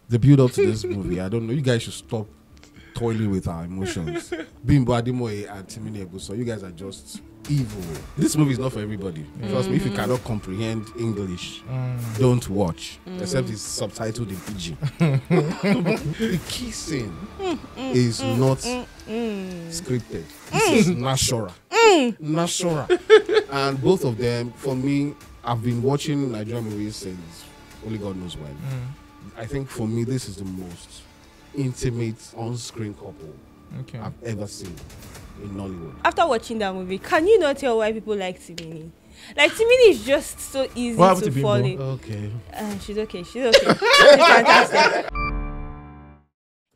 the build up to this movie, I don't know. You guys should stop toiling with our emotions. Bimbo Ademoye and Timini Egbuson, you guys are just evil. This movie is not for everybody. Trust me, if you cannot comprehend English, don't watch. Except it's subtitled in PG. The kissing is not scripted. This is natural. Natural. And both of them, for me, I've been watching Nigerian movies since only God knows when. I think for me, this is the most intimate on-screen couple I've ever seen in Nollywood. After watching that movie, can you not tell why people like Timini? Like, Timini is just so easy to fall in. Okay. She's okay. She's fantastic.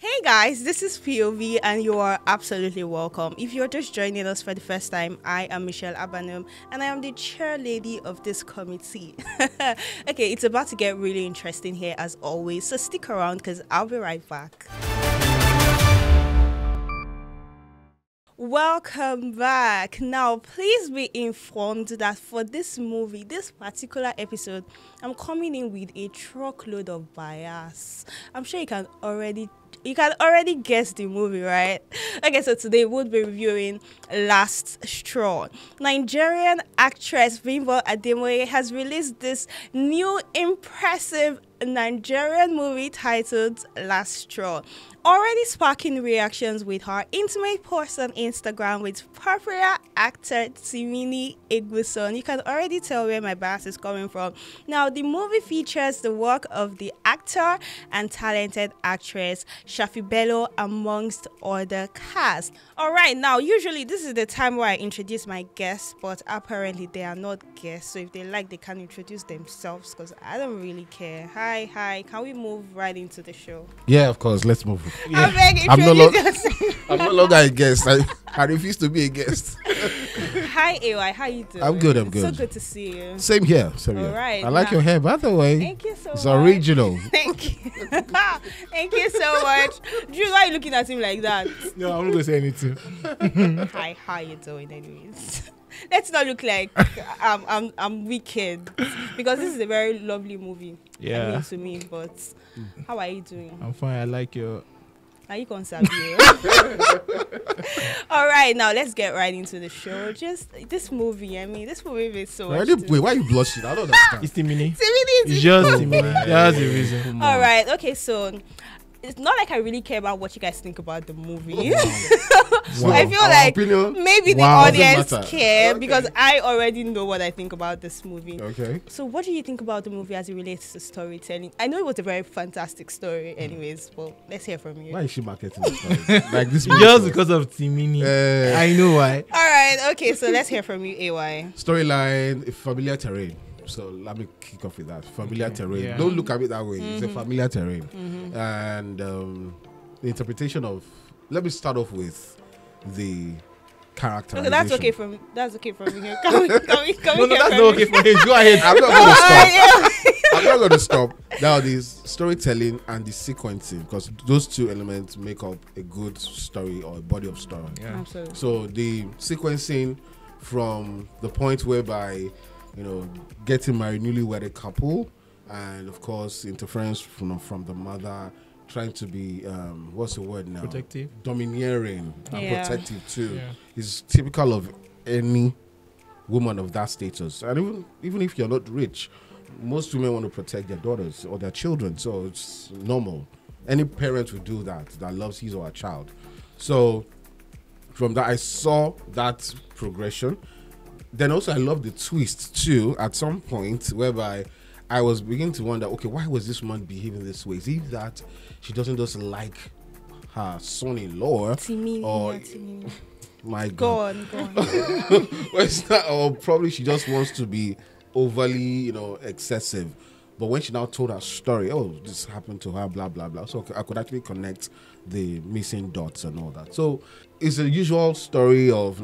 Hey guys, this is POV and you are absolutely welcome. If you're just joining us for the first time, I am Michelle Abanum and I am the chair lady of this committee. Okay, it's about to get really interesting here as always, so stick around because I'll be right back. Welcome back. Now, please be informed that for this movie, this particular episode, I'm coming in with a truckload of bias. I'm sure you can already guess the movie, right? Okay, so today we'll be reviewing Last Straw. Nigerian actress Bimbo Ademoye has released this new impressive Nigerian movie titled Last Straw, already sparking reactions with her intimate post on Instagram with popular actor Timini Egbuson. You can already tell where my bias is coming from. Now, the movie features the work of the actor and talented actress Shaffy Bello amongst other cast. Alright, now usually this is the time where I introduce my guests, but apparently they are not guests, so if they like they can introduce themselves because I don't really care. Hi, can we move right into the show? Yeah, of course, let's move. Yeah. I beg, I'm no longer a guest. I refuse to be a guest. Hi, AY, how you doing? I'm good. So good to see you. Same here. All right. I like your hair, by the way. Thank you so much. It's original. Thank you. Thank you so much. Drew, why are you looking at him like that? No, I'm not going to say anything. Hi, how you doing anyways? Let's not look like I'm wicked because this is a very lovely movie. Yeah. I mean, to me, but how are you doing? I'm fine. I like your... Are you concerned? All right, now let's get right into the show. Just this movie, this movie is so much. Wait, why are you blushing? I don't understand. It's Timini. It's just Timini. That's the reason. All right, okay, so it's not like I really care about what you guys think about the movie. Wow. I feel Our like opinion? maybe the Wow. audience Doesn't matter. care Okay. because I already know what I think about this movie. Okay. So what do you think about the movie as it relates to storytelling? I know it was a very fantastic story anyways, but let's hear from you. Why is she marketing the story? Like this movie? Just because of Timini. I know why. All right, okay, so let's hear from you, AY. Storyline, familiar terrain. So let me kick off with that. Familiar terrain. Yeah. Don't look at it that way. It's a familiar terrain. And the interpretation of... Let me start off with the characterization. Okay, that's okay from me. Can we No, that's not okay for him. Go ahead. I'm not going to stop. I'm not going to stop. Now, the storytelling and the sequencing, because those two elements make up a good story or a body of story. Yeah. Absolutely. So the sequencing from the point whereby, getting married, newly wedded couple, and of course interference from the mother, trying to be what's the word now? Protective. Domineering and Yeah. protective too. Yeah. Is typical of any woman of that status. And even if you're not rich, most women want to protect their daughters or their children, so it's normal. Any parent would do that loves his or her child. So from that, I saw that progression. Then also I love the twist too at some point whereby I was beginning to wonder, okay, why was this woman behaving this way? Is it that she doesn't just like her son-in-law? Timini, or yeah, Timini. My Go God. on. Well, it's not, or probably she just wants to be overly, excessive. But when she now told her story, oh, this happened to her, blah, blah, blah. So I could actually connect the missing dots and all that. So it's a usual story of,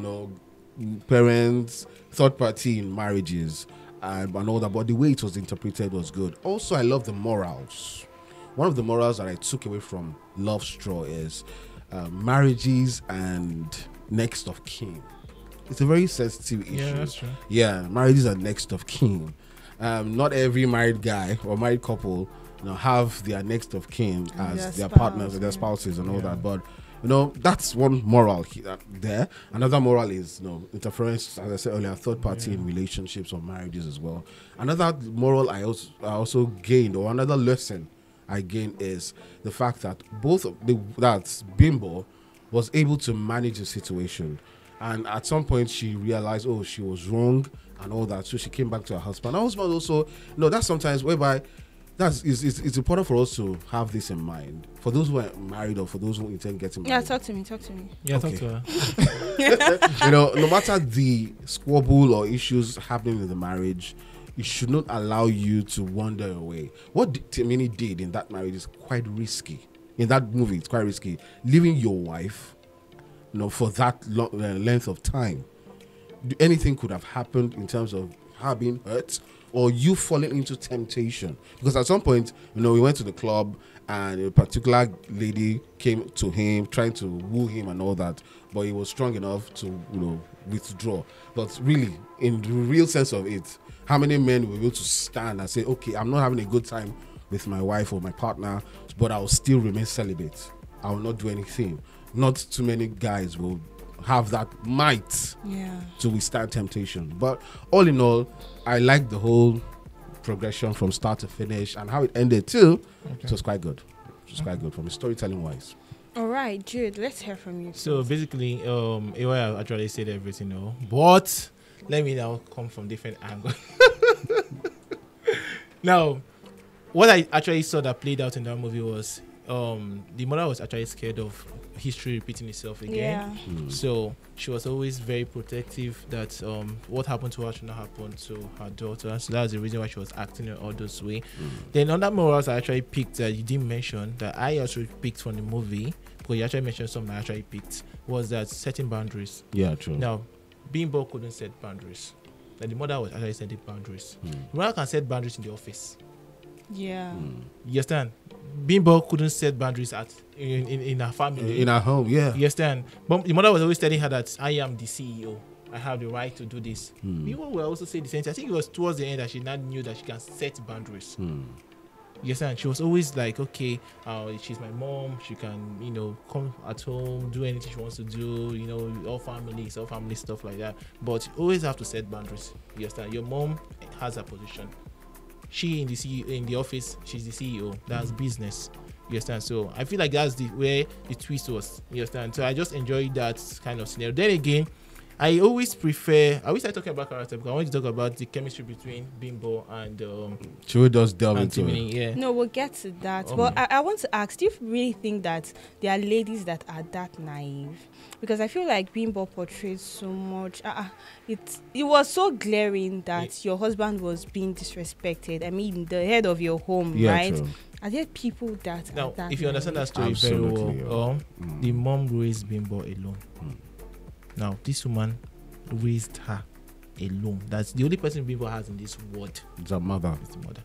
parents, third party in marriages and all that. But the way it was interpreted was good. Also, I love the morals. One of the morals that I took away from Love Straw is marriages and next of kin. It's a very sensitive issue. Yeah, that's true. Yeah, marriages are next of kin. Not every married guy or married couple have their next of kin And as their their partners spouse, or their yeah. spouses and all that. But that's one moral there. Another moral is interference, as I said earlier, third party in relationships or marriages as well. Another moral I also gained, or another lesson I gained, is the fact that that Bimbo was able to manage the situation, and at some point she realized, she was wrong and all that, so she came back to her husband. Her husband also, that's sometimes whereby it's important for us to have this in mind, for those who are married or for those who intend getting married. Yeah, talk to me. Yeah, Okay. talk to her. No matter the squabble or issues happening in the marriage, it should not allow you to wander away. What Timini did in that marriage is quite risky. In that movie, it's quite risky. Leaving your wife, for that length of time. Anything could have happened in terms of her being hurt or you falling into temptation. Because at some point, we went to the club and a particular lady came to him trying to woo him and all that, but he was strong enough to withdraw. But really, in the real sense of it, how many men will be able to stand and say, okay, I'm not having a good time with my wife or my partner, but I'll still remain celibate, I will not do anything? Not too many guys will have that might to withstand temptation. But all in all, I like the whole progression from start to finish and how it ended too. Okay. It was quite good. Quite good from a storytelling wise. All right, Jude, let's hear from you. So basically, AY actually said everything, but let me now come from different angles. Now, what I actually saw that played out in that movie was the mother was actually scared of history repeating itself again. So she was always very protective that what happened to her should not happen to her daughter. So that's the reason why she was acting in all those way. Then other morals I actually picked that you didn't mention, that I also picked from the movie, because you actually mentioned something I actually picked, was that setting boundaries. Yeah, true. Now, Bimbo couldn't set boundaries. Like, the mother was actually setting boundaries. The mother can set boundaries in the office. Yeah. You understand? Bimbo couldn't set boundaries in her family. In her home, yeah. You understand? But the mother was always telling her that I am the CEO. I have the right to do this. Bimbo will also say the same thing. I think it was towards the end that she now knew that she can set boundaries. You understand? She was always like, okay, she's my mom. She can, come at home, do anything she wants to do. All family stuff like that. But you always have to set boundaries. You understand? Your mom has a position. She in the office, she's the CEO. That's business. You understand? So I feel like that's where the twist was. You understand? So I just enjoyed that kind of scenario. Then again, I always start talking about character because I want to talk about the chemistry between Bimbo and should we just delve into Timini? it? Yeah. No, we'll get to that. But I want to ask, do you really think that there are ladies that are that naive? Because I feel like Bimbo portrays so much. It was so glaring that your husband was being disrespected. I mean, the head of your home, right? True. Are there people that Now, are that if you understand that naive? story very Absolutely, well, the mom raised Bimbo alone. Now, this woman raised her alone. That's the only person Bimbo has in this world. The mother. It's the mother.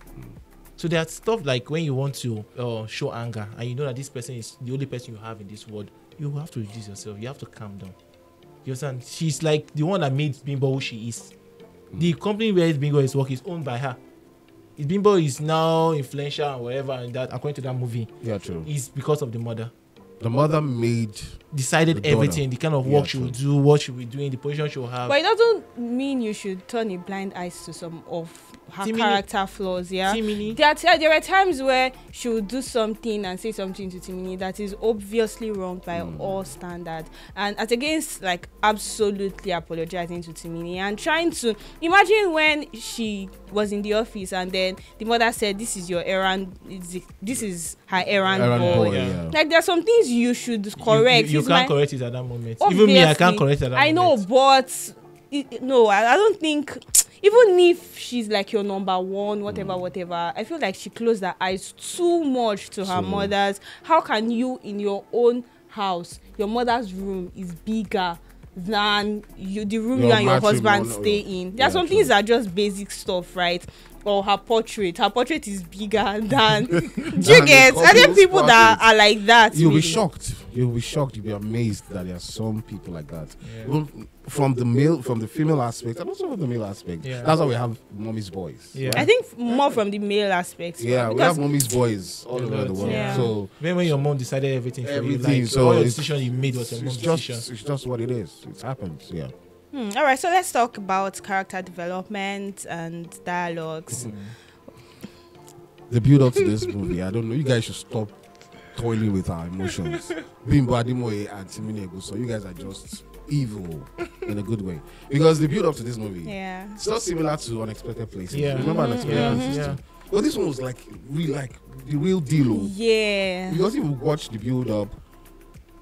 So there's stuff like when you want to show anger and you know that this person is the only person you have in this world, you have to reduce yourself. You have to calm down. You understand? She's like the one that made Bimbo who she is. The company where Bimbo is working is owned by her. Bimbo is now influential and whatever, and that according to that movie, is because of the mother. The mother decided everything, the kind of work she will do, what she will be doing, the position she will have. But it doesn't mean you should turn a blind eye to some of her character flaws. Yeah, Timini. There were times where she would do something and say something to Timini that is obviously wrong by all standards, and as against like absolutely apologizing to Timini and trying to imagine when she was in the office and then the mother said, "This is your errand. This is her errand boy." Yeah. Like there are some things you should correct. You can't correct it at that moment. Obviously, Even me, I can't correct it at that moment. I know, but no, I don't think. Even if she's like your number one, whatever, I feel like she closed her eyes too much to her mother's. How can you, in your own house, your mother's room is bigger than the room you and your husband stay in? There are some things that are just basic stuff, right? Or her portrait is bigger than. Do you get? Are there people that are like that? You'll be shocked. you'll be shocked. You'll be amazed that there are some people like that. Yeah. Even from the female aspect, and also from the male aspect. Yeah. That's why we have mommy's boys. Yeah. I think more from the male aspect. Yeah, we because have mommy's boys all over the world. Yeah. So When your mom decided everything for you, everything. like, So all your it's- decision you made was your mom's decision. it's just what it is. It happens. Yeah. All right, so let's talk about character development and dialogues. The build up to this movie, I don't know. You guys should stop toiling with our emotions. Bimbo Ademoye and Timini Egbuson, you guys are just evil in a good way. Because the build up to this movie, Yeah. it's not similar to Unexpected Places. Yeah. Remember Unexpected Yeah, Places? yeah. But this one was like the real deal. Oh. Yeah. Because if you watch the build up,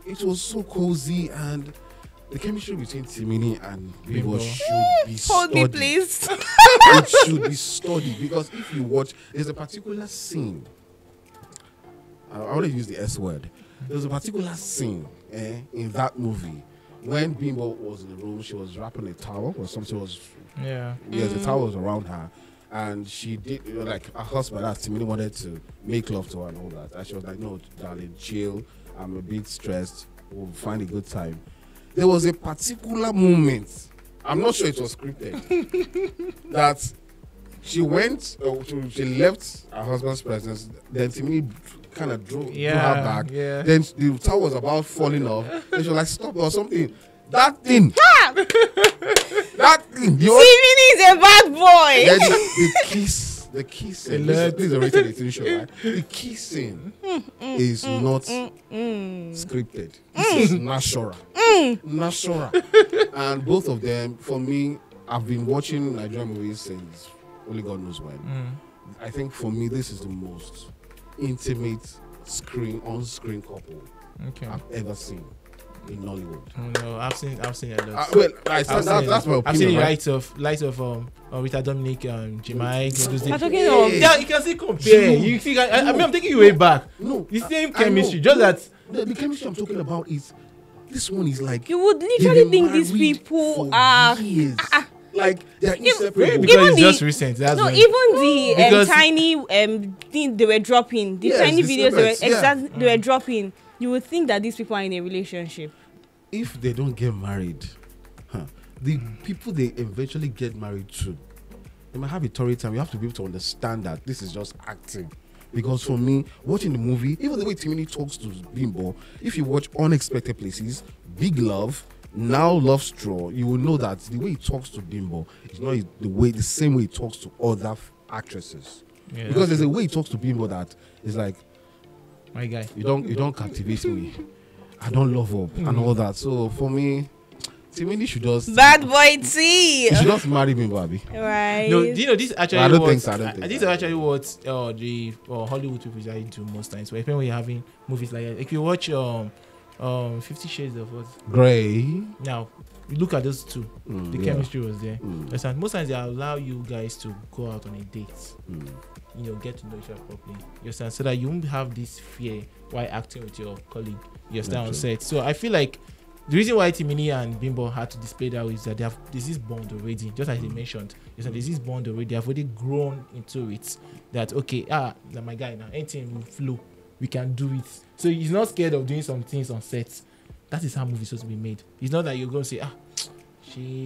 it was so cozy, and the chemistry between Timini and Bimbo Bimbo. should be Hold me, studied. please. It should be studied, because if you watch, there's a particular scene. I want to use the S word. There's a particular scene in that movie when Bimbo was in the room. She was wrapping a towel or something. Yeah. The towel was around her, and she did, like her husband, Timini, wanted to make love to her and all that. And she was like, "No, darling, chill. I'm a bit stressed. We'll find a good time." There was a particular moment, I'm not sure it was scripted, that she went, she left her husband's presence, then Timini kind of drew her back. Yeah. Then the towel was about falling off. Then she was like, "Stop," or something. That thing. That thing. Timini is a bad boy. Then the kissing. This is a rated 18 show, right? The kissing is not scripted. This is natural. Natural. And both of them, for me, I've been watching Nigerian movies since only God knows when. I think for me, this is the most intimate on-screen couple Okay. I've ever seen in Nollywood. No, I've seen a lot. Well, that's my opinion. I've seen right? lights of Rita Dominic and Jemai. I'm talking of Yeah, you can see compare. You see, I mean, I'm taking you way back. No, The same I chemistry, know. just that. The chemistry I'm talking about is, this one is like, you would they've literally been think these married people for are years. Like they're Maybe inseparable. because it's the- just recent. That's no, when- even the Because- tiny thing they were dropping, the Yes, tiny the videos they were snippets, yeah. they were dropping, you would think that these people are in a relationship. If they don't get married, the people they eventually get married to, they might have a torrid time. You have to be able to understand that this is just acting. Because for me, watching the movie, even the way Timini talks to Bimbo, if you watch Unexpected Places, Big Love, Now Love Straw, you will know that the way he talks to Bimbo is not the same way he talks to other actresses. Yeah, Because there's a way he talks to Bimbo that is like, my guy. you don't captivate me. I don't love up and all that. So for me, Timini should just Bad boy T. he should just marry Bimbo, Abi. Right. No, do you know this actually? I don't what, think so, I don't think this is so. actually what the Hollywood people are into most times. When we're having movies like that, if you watch 50 Shades of what? Grey. Now, you look at those two. The yeah. chemistry was there. Mm. Understand? Most times they allow you guys to go out on a date. Mm. Get to know each other properly. You understand? So that you won't have this fear while acting with your colleague. You understand on set. So I feel like the reason why Timini and Bimbo had to display that is that there's this bond already. Just as they mentioned, there's this bond already. They have already grown into it. That okay, now my guy now, anything will flow. We can do it. So he's not scared of doing some things on set. That is how movies supposed to be made. It's not that you're going to say,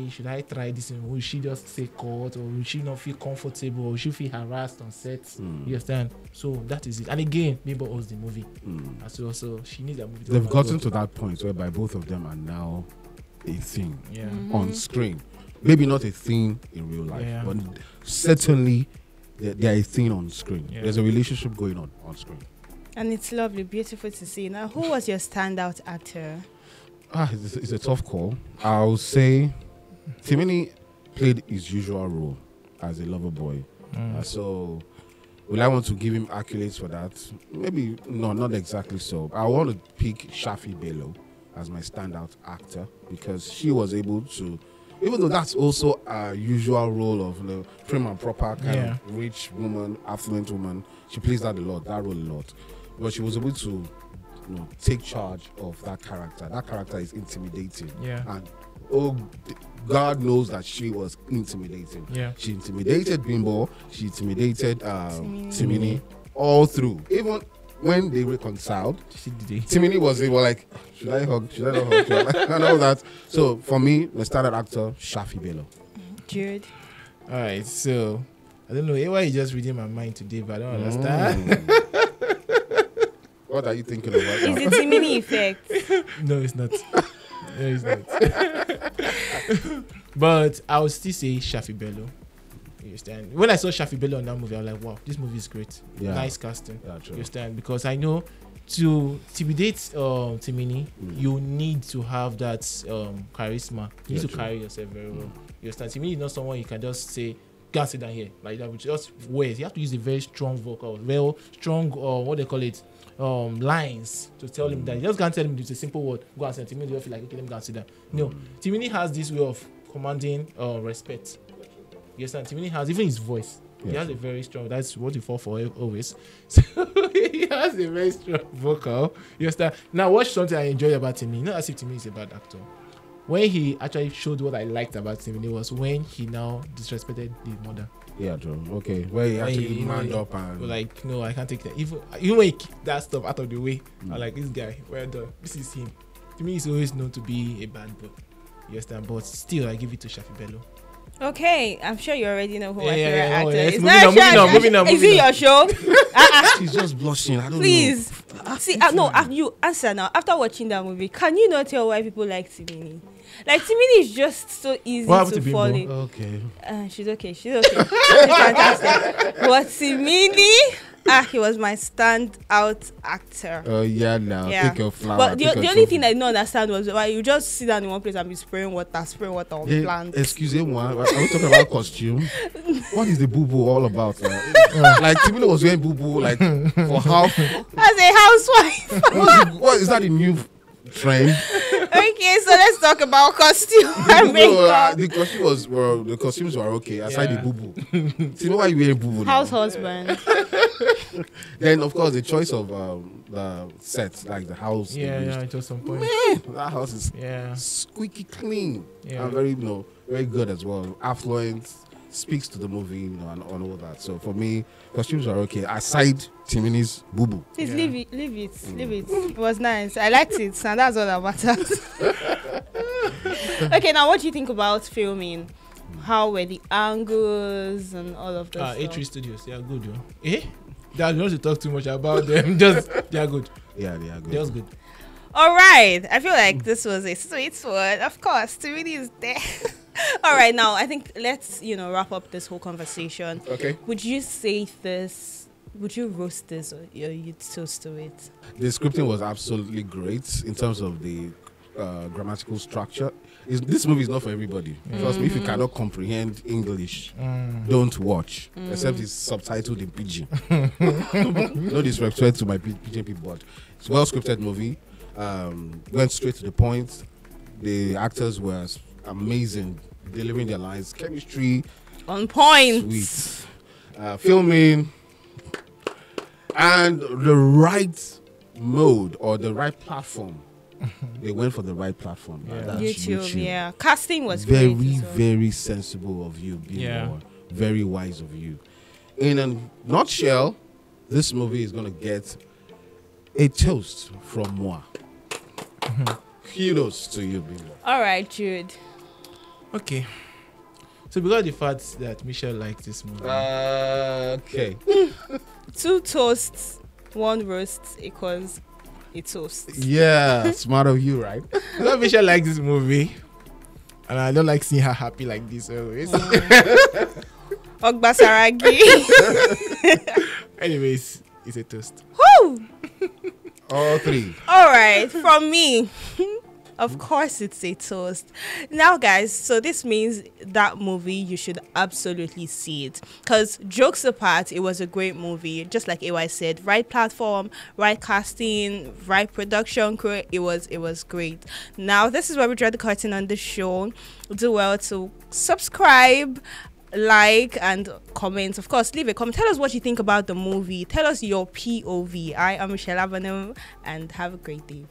should I try this? And will she just say caught, or will she not feel comfortable, or will she feel harassed on set? You understand? So that is it. And again, Bimbo owns the movie. And so she needs that movie. They've gotten to that point whereby both of them are now a thing Yeah. on screen. Maybe not a thing in real life, Yeah. but certainly they're a thing on screen. Yeah. There's a relationship going on screen. And it's lovely, beautiful to see. Now, who was your standout actor? It's a tough call. I'll say Timini played his usual role as a lover boy. So will I want to give him accolades for that? Maybe no, not exactly so. I want to pick Shaffy Bello as my standout actor because she was able to, even though that's also a usual role of prim and proper kind of rich woman, affluent woman, she plays that role a lot. But she was able to take charge of that character. That character is intimidating. Yeah. And God knows that she was intimidating. Yeah. She intimidated Bimbo. She intimidated Timini all through. Even when they reconciled, She did it. Timini was like, should I hug? Should I not hug? Should I and all that. So for me, the started actor Shaffy Bello. Jude. All right, so I don't know why you just reading my mind today, but I don't understand. What are you thinking about? Is it Timini effect? No, it's not. No, it's not. But I would still say Shaffy Bello. You understand? When I saw Shaffy Bello in that movie, I was like, wow, this movie is great. Yeah. Nice casting. Yeah, true. You understand? Because I know to intimidate Timini, you need to have that charisma. You need to carry yourself very well. You understand? Timini is not someone you can just say, go and sit down here. Like that, with just words. You have to use a very strong vocal, very strong, what they call it, lines to tell him that. You just can't tell him it's a simple word. Go and sit. Timini will feel like, okay, let me go and sit down. No. Timini has this way of commanding respect. You understand? Timini has, even his voice. He has a very strong, that's what you fall for always. So he has a very strong vocal. You understand? Now, watch something I enjoy about Timini. Not as if Timini is a bad actor. When he actually showed what I liked about Timini was when he now disrespected his mother. Yeah, true. Okay. Where he actually manned up and like, no, I can't take that. Even when he kicked that stuff out of the way, I'm like, this guy, well done. This is him. Timini is always known to be a bad boy. You understand? But still, I give it to Shaffy Bello. Okay, I'm sure you already know who my favorite actor is. Moving on. Is it your show? she's just blushing. I don't Please. See, no, you answer now. After watching that movie, can you not tell why people like Timini? Like, Timini is just so easy to fall in. Okay. She's okay. She's fantastic. But Timini, he was my standout actor. Yeah, now take your flower. But the only thing I didn't understand was why you just sit down in one place and be spraying water on plants. Excusez-moi, are we talking about costume? What is the boo-boo all about? Like Timini was wearing boo-boo like for half. As a housewife. What is that a new trend? Okay, so let's talk about costume and makeup. The costumes were okay aside the boo-boo. See why you wearing boo-boo? House husband. Then of course the choice of the set, like the house. Yeah, just some point. Man, that house is squeaky clean. Yeah. And very, very good as well. Affluent, speaks to the movie, and all that. So for me, costumes are okay. Aside Timini's boo-boo. Please leave it. It was nice. I liked it, and that's all that matters. Okay, now what do you think about filming? How were the angles and all of that? A3 Studios, they are good, yo. They are not to talk too much about them. Just they are good. Yeah, they are good. Just good. All right. I feel like this was a sweet one. Of course, Timini is there. All right, now I think let's wrap up this whole conversation. Okay. Would you say this? Would you roast this or you'd toast to it? The scripting was absolutely great in terms of the grammatical structure. This movie is not for everybody. Trust me, if you cannot comprehend English, don't watch. Except it's subtitled in Pidgin. No disrespect to my Pidgin people, but it's a well-scripted movie. Went straight to the point. The actors were amazing, delivering their lines. Chemistry on point. Sweet. Filming and the right mode or the right platform. They went for the right platform. That's YouTube. Yeah. Casting was very, great very sensible of you, Bimbo. Very wise of you. In a nutshell, this movie is going to get a toast from moi. Kudos to you, Bimbo. All right, Jude. Okay. So because of the fact that Michelle liked this movie. Okay. 2 toasts, 1 roast equals a toast. Yeah, smart of you, right? Because Michelle likes this movie, and I don't like seeing her happy like this always. Ogbasaragi. Anyways, it's a toast. Woo! All 3. All right, from me. Of course, it's a toast. Now, guys, so this means that movie, you should absolutely see it. Because jokes apart, it was a great movie. Just like AY said, right platform, right casting, right production crew. It was great. Now, this is where we draw the curtain on the show. Do well to subscribe, like, and comment. Of course, leave a comment. Tell us what you think about the movie. Tell us your POV. I am Michelle Avenue, and have a great day.